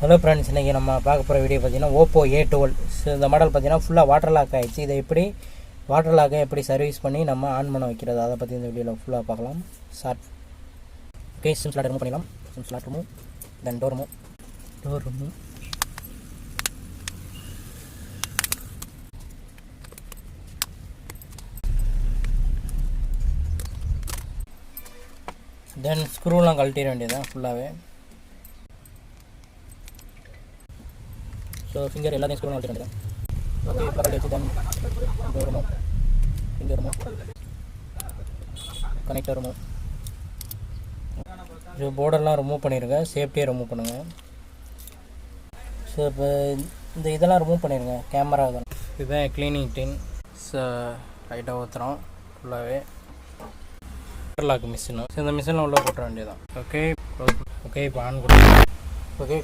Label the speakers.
Speaker 1: Hello friends, இன்றைக்கி நம்ம பார்க்க போகிற வீடியோ பார்த்தீங்கன்னா ஓப்போ A12. இந்த மாடல் பார்த்தீங்கன்னா ஃபுல்லாக வாட்டர் லாக் ஆகிடுச்சு. இதை எப்படி வாட்டர் லாக்கை எப்படி சர்வீஸ் பண்ணி நம்ம ஆன் பண்ண வைக்கிறது, அதை பற்றி இந்த வீடியோவில் ஃபுல்லாக பார்க்கலாம். ஓகே, சிம் ஸ்லாட் ரிமூவ் பண்ணிடலாம். சிம் ஸ்லாட் ரிமூவ், தென் டோர் ரிமூவ். தென் ஸ்க்ரூலாம் கழட்டிட வேண்டியதான் ஃபுல்லாகவே. ஸோ ஃபிங்கர் எல்லாத்தையும் ஸ்க்ரூலாம் கழட்டிட வேண்டியதான். ஓகே, பக்கத்தில் வச்சு then finger remove, connector remove. So போர்டெல்லாம் ரிமூவ் பண்ணிடுங்க, சேஃப்டியாக ரிமூவ் பண்ணுங்கள். ஸோ இப்போ இந்த இதெல்லாம் ரிமூவ் பண்ணிடுங்க, கேமரா இதெல்லாம். இதுதான் க்ளீனிங் டின். லைட்டாக ஊற்றுறோம் ஃபுல்லாகவே. Water lock machine. ஸோ இந்த மிஷினில் உள்ளே போட்டுற வேண்டியதான். ஓகே, இப்போ ஆன் கொடுங்க. ஓகே,